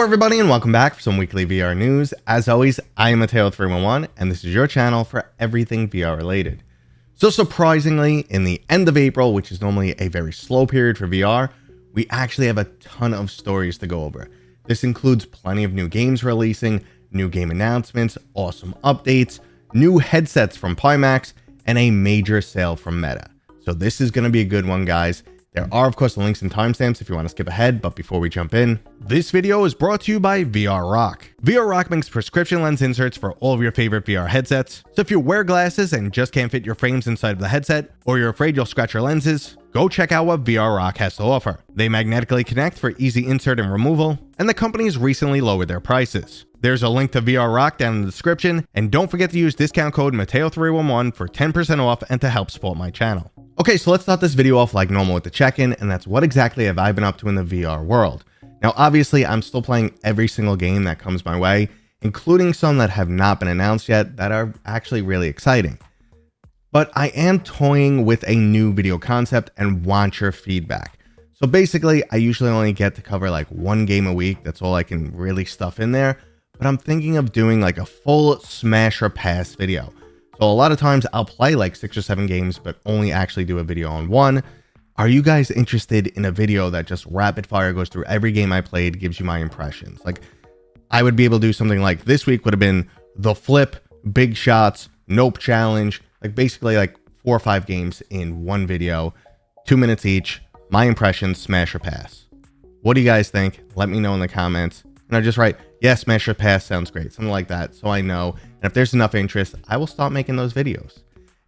everybody, and welcome back for some weekly VR news. As always, I am Mateo311, and this is your channel for everything VR related. So surprisingly, in the end of April, which is normally a very slow period for VR, we actually have a ton of stories to go over. This includes plenty of new games releasing, new game announcements, awesome updates, new headsets from Pimax, and a major sale from Meta. So this is going to be a good one, guys. There are, of course, links and timestamps if you want to skip ahead, but before we jump in, this video is brought to you by VR Rock. VR Rock makes prescription lens inserts for all of your favorite VR headsets. So if you wear glasses and just can't fit your frames inside of the headset, or you're afraid you'll scratch your lenses, go check out what VR Rock has to offer. They magnetically connect for easy insert and removal, and the company's recently lowered their prices. There's a link to VR Rock down in the description, and don't forget to use discount code Mateo311 for 10% off and to help support my channel. Okay, so let's start this video off like normal with the check-in, and that's what exactly have I been up to in the VR world. Now, obviously, I'm still playing every single game that comes my way, including some that have not been announced yet that are actually really exciting. But I am toying with a new video concept and want your feedback. So basically, I usually only get to cover like one game a week. That's all I can really stuff in there. But I'm thinking of doing like a full smash or pass video. So a lot of times I'll play like 6 or 7 games, but only actually do a video on one. Are you guys interested in a video that just rapid fire goes through every game I played, gives you my impressions? Like, I would be able to do something like this week would have been The Flip, Big Shots, Nope Challenge, like basically like 4 or 5 games in one video, 2 minutes each, my impressions, smash or pass. What do you guys think? Let me know in the comments. And I just write, yeah, smash or pass sounds great, something like that, so I know. And if there's enough interest, I will start making those videos.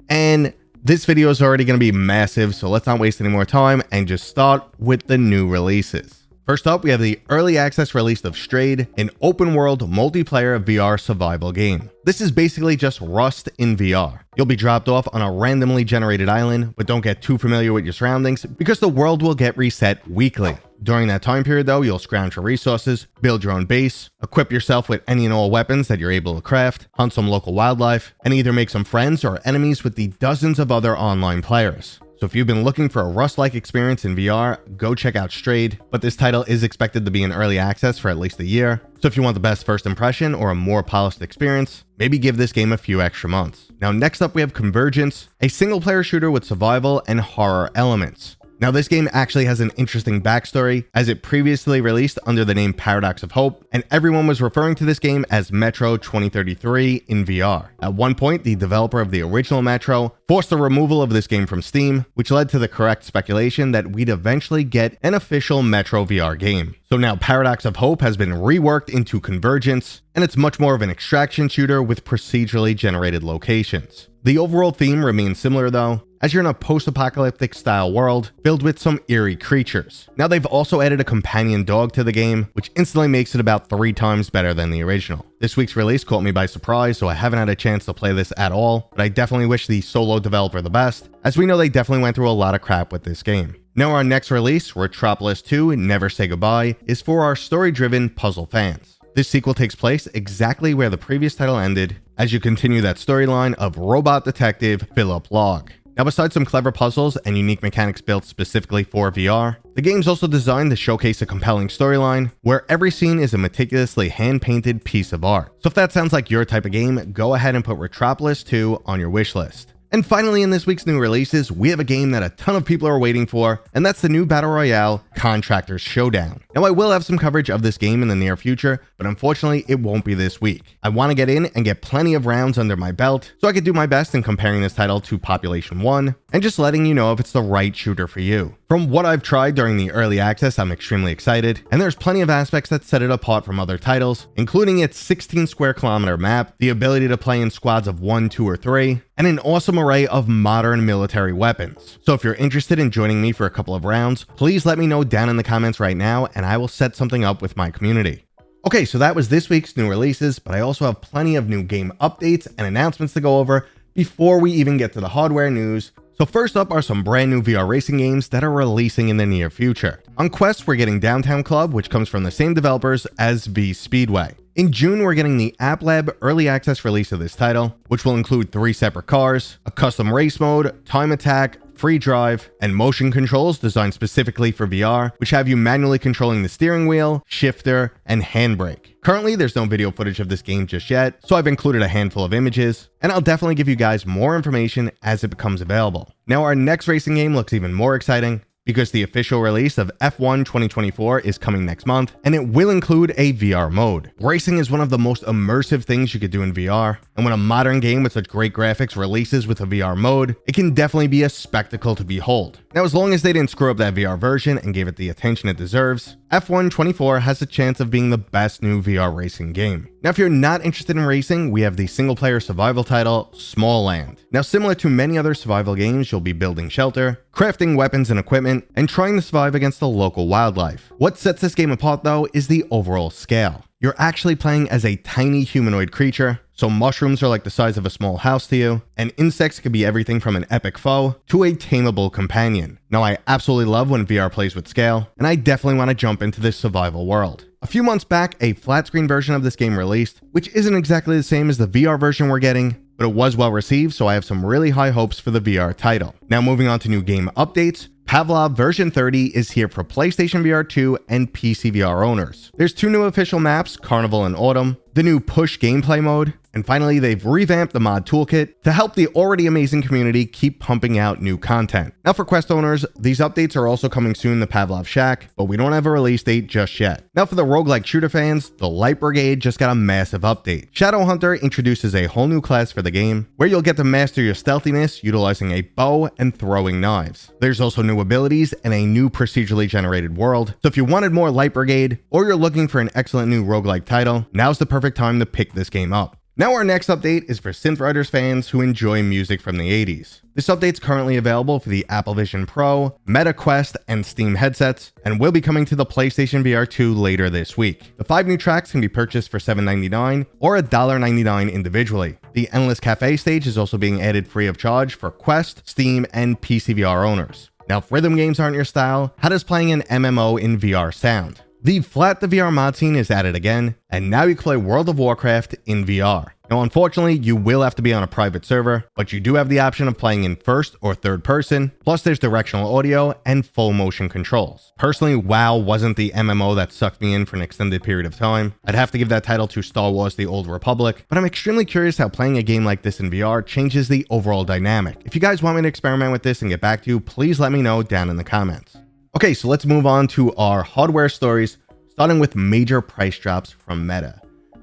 And this video is already going to be massive, so let's not waste any more time and just start with the new releases. First up, we have the early access release of Strayed, an open world multiplayer VR survival game. This is basically just Rust in VR. You'll be dropped off on a randomly generated island, but don't get too familiar with your surroundings because the world will get reset weekly. During that time period though, you'll scrounge for resources, build your own base, equip yourself with any and all weapons that you're able to craft, hunt some local wildlife, and either make some friends or enemies with the dozens of other online players. So if you've been looking for a Rust-like experience in VR, go check out Strayed, but this title is expected to be in early access for at least a year. So if you want the best first impression or a more polished experience, maybe give this game a few extra months. Now next up we have ConVRgence, a single player shooter with survival and horror elements. Now this game actually has an interesting backstory, as it previously released under the name Paradox of Hope, and everyone was referring to this game as Metro 2033 in VR. At one point, the developer of the original Metro forced the removal of this game from Steam, which led to the correct speculation that we'd eventually get an official Metro VR game. So now Paradox of Hope has been reworked into ConVRgence, and it's much more of an extraction shooter with procedurally generated locations. The overall theme remains similar though, as you're in a post-apocalyptic style world filled with some eerie creatures. Now they've also added a companion dog to the game, which instantly makes it about 3 times better than the original. This week's release caught me by surprise, so I haven't had a chance to play this at all, but I definitely wish the solo developer the best, as we know they definitely went through a lot of crap with this game. Now our next release, Retropolis 2 Never Say Goodbye, is for our story-driven puzzle fans. This sequel takes place exactly where the previous title ended, as you continue that storyline of robot detective Philip Log. Now besides some clever puzzles and unique mechanics built specifically for VR, the game's also designed to showcase a compelling storyline where every scene is a meticulously hand-painted piece of art. So if that sounds like your type of game, go ahead and put Retropolis 2 on your wish list. And finally, in this week's new releases, we have a game that a ton of people are waiting for, and that's the new Battle Royale, Contractors Showdown. Now, I will have some coverage of this game in the near future, but unfortunately, it won't be this week. I want to get in and get plenty of rounds under my belt, so I could do my best in comparing this title to Population 1, and just letting you know if it's the right shooter for you. From what I've tried during the early access, I'm extremely excited, and there's plenty of aspects that set it apart from other titles, including its 16 square kilometer map, the ability to play in squads of 1, 2, or 3, and an awesome array of modern military weapons. So if you're interested in joining me for a couple of rounds, please let me know down in the comments right now, and I will set something up with my community. Okay, so that was this week's new releases, but I also have plenty of new game updates and announcements to go over before we even get to the hardware news. So first up are some brand new VR racing games that are releasing in the near future. On Quest, we're getting Downtown Club, which comes from the same developers as V Speedway. In June, we're getting the App Lab early access release of this title, which will include 3 separate cars, a custom race mode, time attack, free drive, and motion controls designed specifically for VR, which have you manually controlling the steering wheel, shifter, and handbrake. Currently, there's no video footage of this game just yet, so I've included a handful of images, and I'll definitely give you guys more information as it becomes available. Now, our next racing game looks even more exciting, because the official release of F1 2024 is coming next month, and it will include a VR mode. Racing is one of the most immersive things you could do in VR, and when a modern game with such great graphics releases with a VR mode, it can definitely be a spectacle to behold. Now, as long as they didn't screw up that VR version and gave it the attention it deserves, F1 24 has a chance of being the best new VR racing game. Now, if you're not interested in racing, we have the single-player survival title, Smalland. Now, similar to many other survival games, you'll be building shelter, crafting weapons and equipment, and trying to survive against the local wildlife. What sets this game apart, though, is the overall scale. You're actually playing as a tiny humanoid creature, so mushrooms are like the size of a small house to you, and insects could be everything from an epic foe to a tameable companion. Now, I absolutely love when VR plays with scale, and I definitely want to jump into this survival world. A few months back, a flat screen version of this game released, which isn't exactly the same as the VR version we're getting, but it was well received, so I have some really high hopes for the VR title. Now, moving on to new game updates, Pavlov version 30 is here for PlayStation VR 2 and PC VR owners. There's 2 new official maps, Carnival and Autumn, the new push gameplay mode, and finally they've revamped the mod toolkit to help the already amazing community keep pumping out new content. Now, for Quest owners, these updates are also coming soon to Pavlov Shack, but we don't have a release date just yet. Now, for the roguelike shooter fans, the Light Brigade just got a massive update. Shadow Hunter introduces a whole new class for the game, where you'll get to master your stealthiness utilizing a bow and throwing knives. There's also new abilities and a new procedurally generated world, so if you wanted more Light Brigade, or you're looking for an excellent new roguelike title, now's the perfect time to pick this game up. Now, our next update is for Synth Riders fans who enjoy music from the 80s. This update's currently available for the Apple Vision Pro, Meta Quest, and Steam headsets, and will be coming to the PlayStation VR 2 later this week. The 5 new tracks can be purchased for $7.99 or $1.99 individually. The Endless Cafe stage is also being added free of charge for Quest, Steam, and PC VR owners. Now, if rhythm games aren't your style, how does playing an MMO in VR sound? The Flat the VR mod scene is added again, and now you can play World of Warcraft in VR. Now, unfortunately, you will have to be on a private server, but you do have the option of playing in first or third person, plus there's directional audio and full motion controls. Personally, WoW wasn't the MMO that sucked me in for an extended period of time. I'd have to give that title to Star Wars: The Old Republic, but I'm extremely curious how playing a game like this in VR changes the overall dynamic. If you guys want me to experiment with this and get back to you, please let me know down in the comments. Okay, so let's move on to our hardware stories, starting with major price drops from Meta.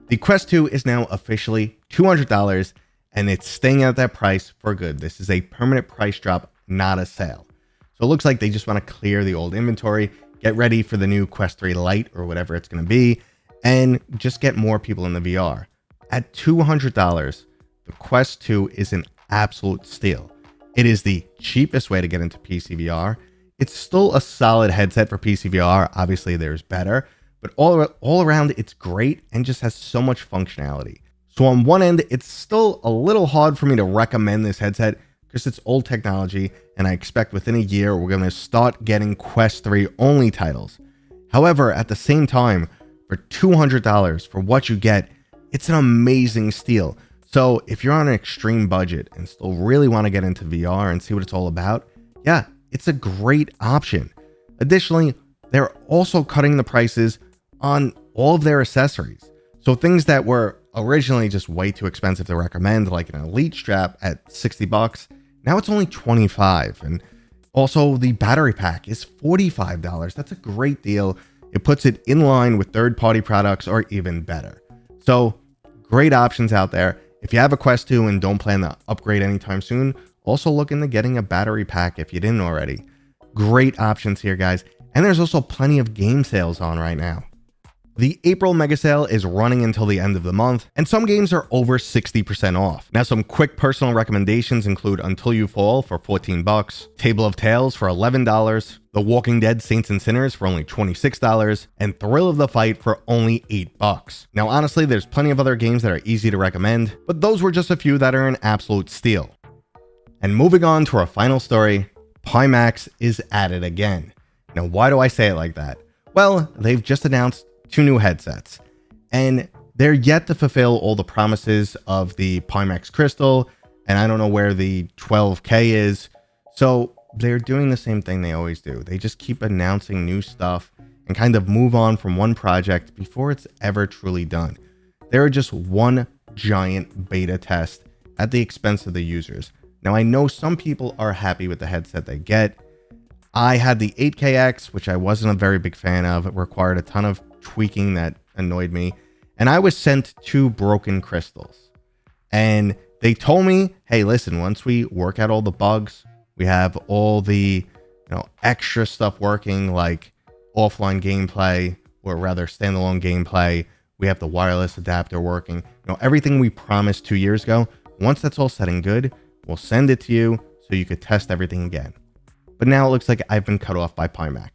The Quest 2 is now officially $200, and it's staying at that price for good. This is a permanent price drop, not a sale. So it looks like they just want to clear the old inventory, get ready for the new Quest 3 Lite or whatever it's going to be, and just get more people in the VR. At $200, the Quest 2 is an absolute steal. It is the cheapest way to get into PC VR. It's still a solid headset for PC VR. Obviously, there's better, but all around, it's great and just has so much functionality. So on one end, it's still a little hard for me to recommend this headset because it's old technology, and I expect within a year, we're going to start getting Quest 3 only titles. However, at the same time, for $200 for what you get, it's an amazing steal. So if you're on an extreme budget and still really want to get into VR and see what it's all about, yeah, it's a great option. Additionally, they're also cutting the prices on all of their accessories. So things that were originally just way too expensive to recommend, like an Elite strap at $60, now it's only $25. And also the battery pack is $45. That's a great deal. It puts it in line with third-party products or even better. So great options out there. If you have a Quest 2 and don't plan to upgrade anytime soon, also look into getting a battery pack if you didn't already. Great options here, guys. And there's also plenty of game sales on right now. The April mega sale is running until the end of the month, and some games are over 60% off. Now, some quick personal recommendations include Until You Fall for $14, Table of Tales for $11, The Walking Dead Saints and Sinners for only $26, and Thrill of the Fight for only $8. Now, honestly, there's plenty of other games that are easy to recommend, but those were just a few that are an absolute steal. And moving on to our final story, Pimax is at it again. Now, why do I say it like that? Well, they've just announced 2 new headsets, and they're yet to fulfill all the promises of the Pimax Crystal, and I don't know where the 12K is. So they're doing the same thing they always do. They just keep announcing new stuff and kind of move on from one project before it's ever truly done. They're just one giant beta test at the expense of the users. Now, I know some people are happy with the headset they get. I had the 8KX, which I wasn't a very big fan of. It required a ton of tweaking that annoyed me. And I was sent 2 broken crystals. And they told me, hey, listen, once we work out all the bugs, we have all the extra stuff working, like offline gameplay, or rather standalone gameplay. We have the wireless adapter working. Everything we promised 2 years ago. Once that's all set and good, we'll send it to you so you could test everything again. But now it looks like I've been cut off by Pimax.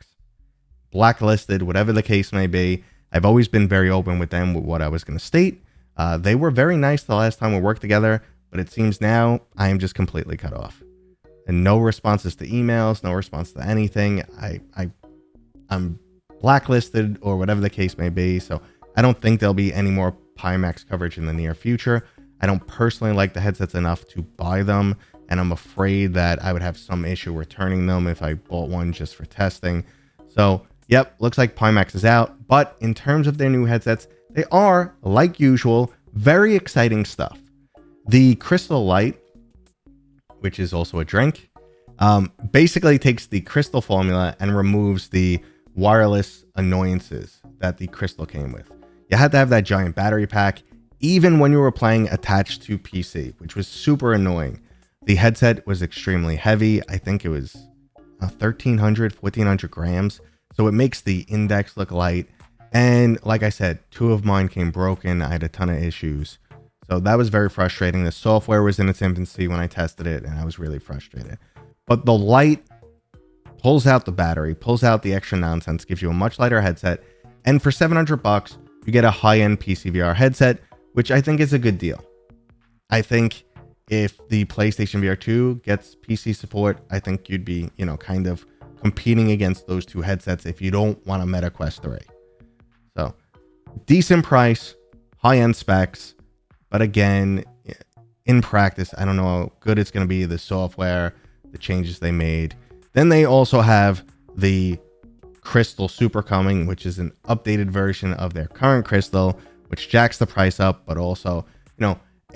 Blacklisted, whatever the case may be. I've always been very open with them with what I was going to state. They were very nice the last time we worked together, but it seems now I am just completely cut off. And no responses to emails, no response to anything. I'm blacklisted or whatever the case may be. So I don't think there'll be any more Pimax coverage in the near future. I don't personally like the headsets enough to buy them, and I'm afraid that I would have some issue returning them if I bought one just for testing. So, yep, looks like Pimax is out. But in terms of their new headsets, they are, like usual, very exciting stuff. The Crystal Light, which is also a drink, basically takes the Crystal formula and removes the wireless annoyances that the Crystal came with. You had to have that giant battery pack, even when you were playing attached to PC, which was super annoying. The headset was extremely heavy. I think it was 1,400 grams. So it makes the index look light. And like I said, 2 of mine came broken. I had a ton of issues. So that was very frustrating. The software was in its infancy when I tested it, and I was really frustrated. But the light pulls out the battery, pulls out the extra nonsense, gives you a much lighter headset. And for $700, you get a high-end PC VR headset, which I think is a good deal. I think if the PlayStation VR 2 gets PC support, I think you'd be, kind of competing against those 2 headsets if you don't want a Meta Quest 3. So, decent price, high-end specs, but again, in practice, I don't know how good it's going to be, the software, the changes they made. Then they also have the Crystal Super coming, which is an updated version of their current Crystal, which jacks the price up, but also,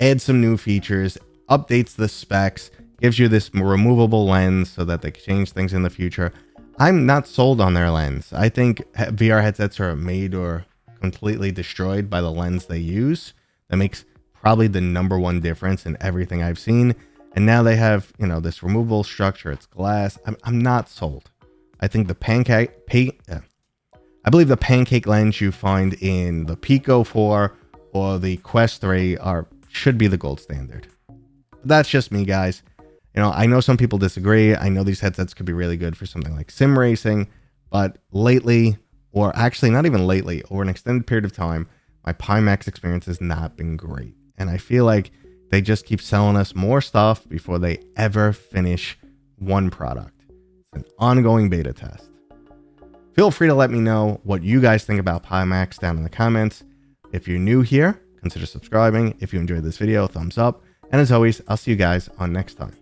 adds some new features, updates the specs, gives you this removable lens so that they can change things in the future. I'm not sold on their lens. I think VR headsets are made or completely destroyed by the lens they use. That makes probably the number 1 difference in everything I've seen. And now they have, this removable structure. It's glass. I'm not sold. I think I believe the pancake lens you find in the Pico 4 or the Quest 3 should be the gold standard. But that's just me, guys. I know some people disagree. I know these headsets could be really good for something like sim racing, but lately, or actually not even lately, over an extended period of time, my Pimax experience has not been great. And I feel like they just keep selling us more stuff before they ever finish one product. It's an ongoing beta test. Feel free to let me know what you guys think about Pimax down in the comments. If you're new here, consider subscribing. If you enjoyed this video, thumbs up. And as always, I'll see you guys on next time.